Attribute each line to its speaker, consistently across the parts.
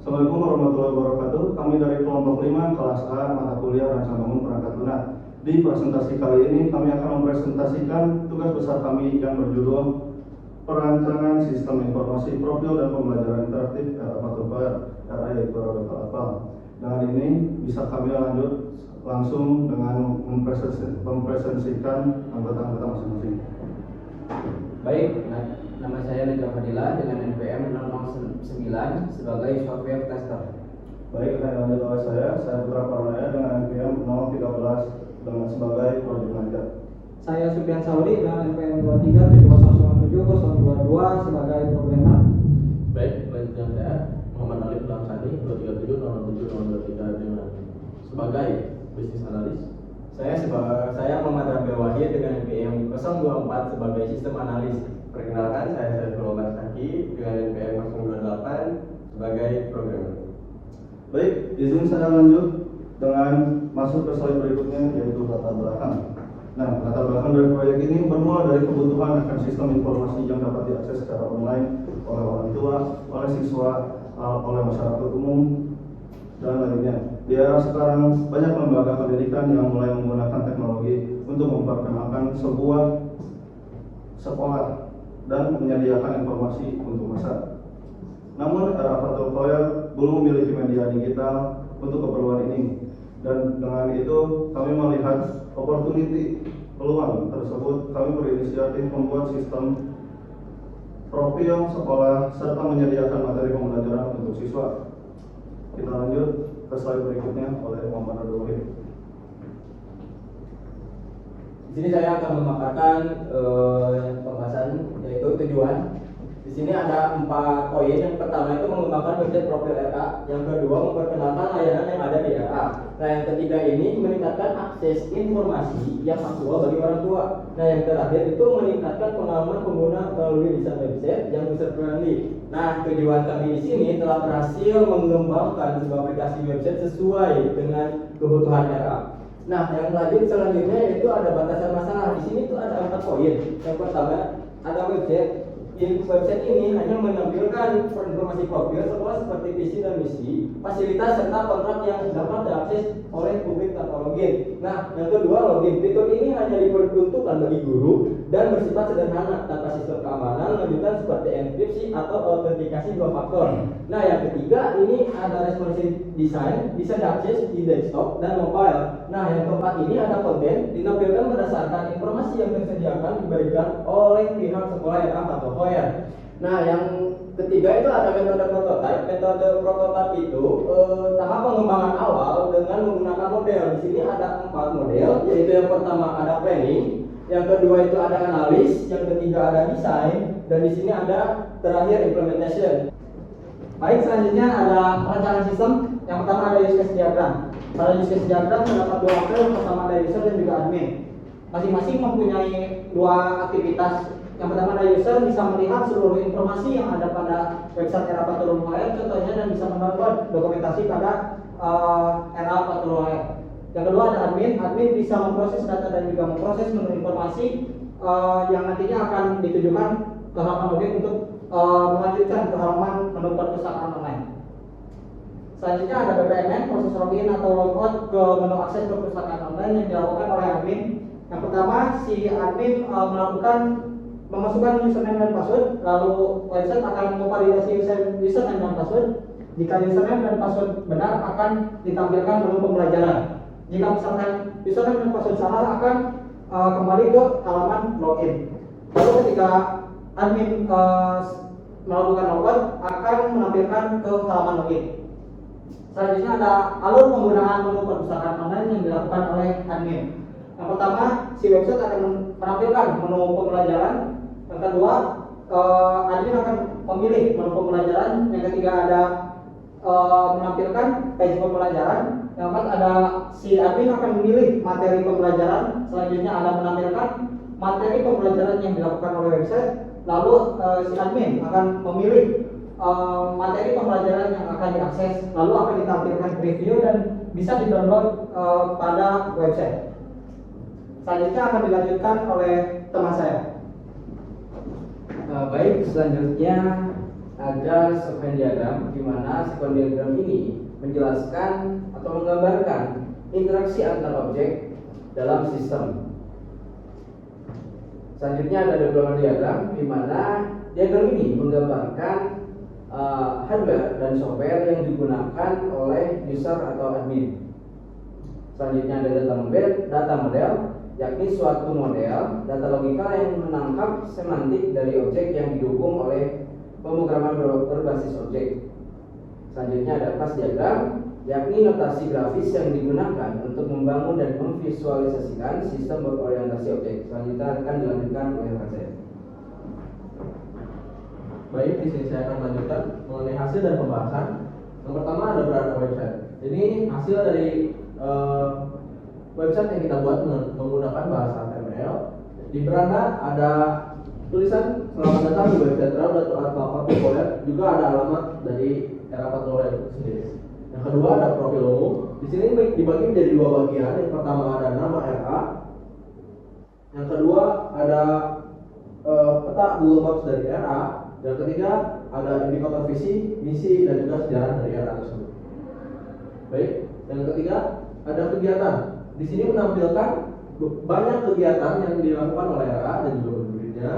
Speaker 1: Assalamualaikum warahmatullahi wabarakatuh. Kami dari kelompok 5 kelas A mata kuliah rancang bangun perangkat lunak. Di presentasi kali ini kami akan mempresentasikan tugas besar kami yang berjudul Perancangan Sistem Informasi Profil dan Pembelajaran Interaktif RA yaitu Roda Apal. Dengan ini bisa kami lanjut langsung dengan mempresentasikan anggota-anggota masing-masing.
Speaker 2: Baik, nama saya Nedra Fadila dengan NPM 009 sebagai software tester.
Speaker 1: Baik, lanjut oleh saya Putra Parunaya dengan NPM 013 dengan sebagai project manager.
Speaker 3: Saya Supian Saudi dengan NPM 23709722 sebagai programmer.
Speaker 4: Baik, selanjutnya saya Muhammad Alif Lamsani 2370723 dengan sebagai bisnis analis.
Speaker 5: Saya Muhammad Rabil Wahid dengan NPM 024 sebagai sistem analis.
Speaker 6: Perkenalkan, saya Saiful Omar Saki dengan NPM 028 sebagai programmer.
Speaker 1: Baik, izin saya lanjut dengan masuk ke slide berikutnya yaitu latar belakang. Nah, latar belakang dari proyek ini bermula dari kebutuhan akan sistem informasi yang dapat diakses secara online oleh orang tua, oleh siswa, oleh masyarakat umum, dan lainnya. Di era sekarang, banyak lembaga pendidikan yang mulai menggunakan teknologi untuk memperkenalkan sebuah sekolah dan menyediakan informasi untuk masyarakat. Namun, era Fatulkoya belum memiliki media digital untuk keperluan ini. Dan dengan itu, kami melihat opportunity peluang tersebut. Kami berinisiatif membuat sistem profil sekolah serta menyediakan materi pembelajaran untuk siswa. Kita lanjut ke slide berikutnya oleh Muhammad Abdul Wahid.
Speaker 2: Di sini saya akan memaparkan pembahasan yaitu tujuan. Di sini ada 4 poin. Yang pertama itu mengembangkan website profil RA, yang kedua memperkenalkan layanan yang ada di RA. Nah, yang ketiga ini meningkatkan akses informasi yang aktual bagi orang tua. Nah, yang terakhir itu meningkatkan pengalaman pengguna melalui desain website yang user friendly. Nah, tujuan kami di sini telah berhasil mengembangkan sebuah aplikasi website sesuai dengan kebutuhan RA. Nah, yang selanjutnya yaitu ada batasan masalah. Di sini tuh ada 4 poin. Yang pertama ada website ini hanya menampilkan informasi profil sekolah seperti visi dan misi, fasilitas serta kontrak yang dapat diakses oleh publik tanpa login. Nah, yang kedua login. Fitur ini hanya diperuntukkan bagi guru dan bersifat sederhana tanpa sistem keamanan lanjutan seperti enkripsi atau autentikasi 2 faktor. Nah, yang ketiga ini ada responsive design, bisa diakses di desktop dan mobile. Nah, yang keempat ini ada konten ditampilkan berdasarkan informasi yang tersediakan diberikan oleh pihak sekolah RA atau HOER. Nah, yang ketiga itu ada metode prototype. Metode prototype itu tahap pengembangan awal dengan menggunakan model. Di sini ada 4 model, yaitu yang pertama ada planning, yang kedua itu ada analis, yang ketiga ada design, dan di sini ada terakhir implementation.
Speaker 3: Baik, selanjutnya ada perancangan sistem. Yang pertama ada use case diagram. Pada use case diagram terdapat 2 aktor, yang pertama ada user dan juga admin. Masing-masing mempunyai 2 aktivitas. Yang pertama ada user bisa melihat seluruh informasi yang ada pada website RA Patul HR contohnya dan bisa mendownload dokumentasi pada RA Patul HR. Yang kedua ada admin bisa memproses data dan juga memproses menu informasi yang nantinya akan ditujukan ke halaman login untuk melanjutkan ke halaman menu perpustakaan online. Selanjutnya ada BPMN, proses login atau logout ke menu akses perpustakaan online yang dilakukan oleh admin. Yang pertama, si admin melakukan memasukkan username dan password, lalu website akan memvalidasi username dan password. Jika username dan password benar, akan ditampilkan menu pembelajaran. Jika misalkan username dan password salah, akan kembali ke halaman login. Lalu ketika admin melakukan logout, akan menampilkan ke halaman login. Selanjutnya ada alur penggunaan menu perpustakaan online yang dilakukan oleh admin. Yang pertama, si website akan menampilkan menu pembelajaran. Yang kedua, admin akan memilih menu pembelajaran. Yang ketiga ada menampilkan page pembelajaran. Yang keempat ada si admin akan memilih materi pembelajaran. Selanjutnya ada menampilkan materi pembelajaran yang dilakukan oleh website. Lalu si admin akan memilih materi pembelajaran yang akan diakses. Lalu akan ditampilkan preview dan bisa di-download pada website. Selanjutnya akan dilanjutkan oleh teman saya.
Speaker 2: Baik, selanjutnya ada sequence diagram, di mana sequence diagram ini menjelaskan atau menggambarkan interaksi antar objek dalam sistem. Selanjutnya ada development diagram, di mana diagram ini menggambarkan hardware dan software yang digunakan oleh user atau admin. Selanjutnya ada data model, yakni suatu model data logika yang menangkap semantik dari objek yang didukung oleh pemrograman berbasis objek. Selanjutnya ada class diagram, yakni notasi grafis yang digunakan untuk membangun dan memvisualisasikan sistem berorientasi objek. Selanjutnya akan dilanjutkan oleh Rasen.
Speaker 4: Baik, di sini saya akan lanjutkan mengenai hasil dan pembahasan. Yang pertama ada beranda website. Ini hasil dari website yang kita buat menggunakan bahasa HTML. Di beranda ada tulisan selamat datang di website Era.Tutorial, juga ada alamat dari Era Tutorial itu sendiri. Yang kedua ada profil umum. Di sini dibagi menjadi dua bagian. Yang pertama ada nama RA. Yang kedua ada peta Google Maps dari RA. Yang ketiga ada indikator visi, misi, dan juga sejarah dari RA tersebut. Baik. Yang ketiga ada kegiatan. Di sini menampilkan banyak kegiatan yang dilakukan oleh RA dan juga penduduknya,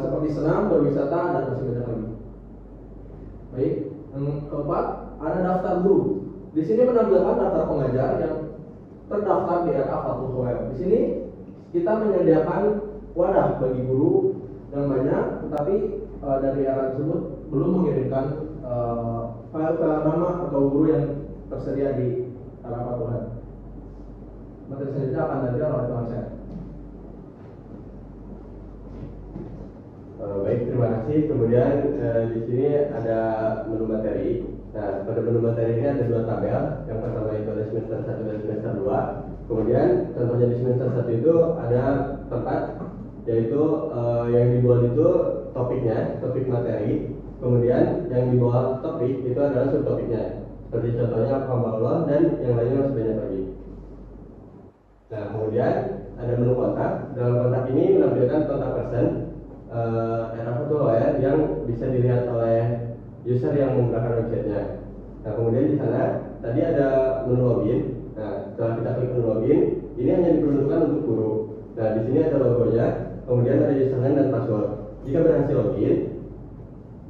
Speaker 4: seperti senam, berwisata, dan masih banyak lagi. Baik. Yang keempat ada daftar guru. Di sini menampilkan daftar pengajar yang terdaftar di RA Fathul Khoel. Di sini kita menyediakan wadah bagi guru yang banyak, tetapi dari RA tersebut belum mengirimkan file nama atau guru yang tersedia di RA Fathul Khoel. Materi selanjutnya akan diajarkan oleh teman saya.
Speaker 6: Baik, terima kasih. Kemudian di sini ada menu materi. Nah, pada menu materi ini ada dua tabel. Yang pertama itu ada semester 1 dan semester 2. Kemudian contohnya di semester 1 itu ada tempat, yaitu yang di bawah itu topiknya, topik materi. Kemudian yang di bawah topik itu adalah subtopiknya. Seperti contohnya pembahasan dan yang lainnya masih banyak lagi. Nah, kemudian ada menu kontak. Dalam kontak ini menampilkan kontak person Era Fathul Khoel yang bisa dilihat oleh user yang menggunakan websitenya. Nah, kemudian di sana tadi ada menu login. Nah, setelah kita klik menu login, ini hanya diperuntukkan untuk guru. Nah, di sini ada logonya, kemudian ada username dan password. Jika berhasil login,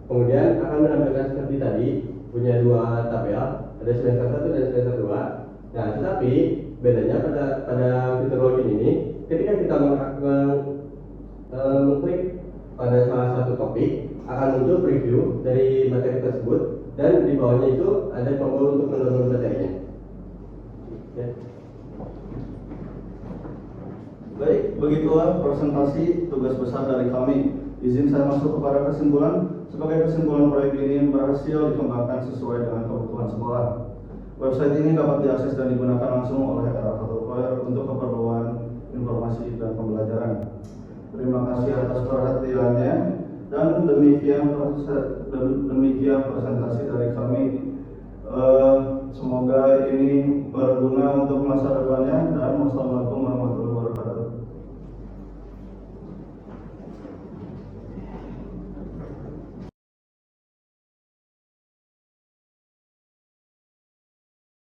Speaker 6: kemudian akan menampilkan seperti tadi, punya dua tabel, ada semester 1 dan semester 2. Nah, tetapi bedanya pada fitur login ini, ketika kita mengklik pada salah satu topik, akan muncul preview dari materi tersebut, dan di bawahnya itu ada tombol untuk mendownload materinya. Ya.
Speaker 1: Baik, begitulah presentasi tugas besar dari kami. Izin saya masuk kepada kesimpulan. Sebagai kesimpulan, proyek ini berhasil dikembangkan sesuai dengan kebutuhan sekolah. Website ini dapat diakses dan digunakan langsung oleh Era Fathul Khoel untuk keperluan informasi dan pembelajaran. Terima kasih atas perhatiannya, dan demikian presentasi dari kami. Semoga ini berguna untuk masa depannya.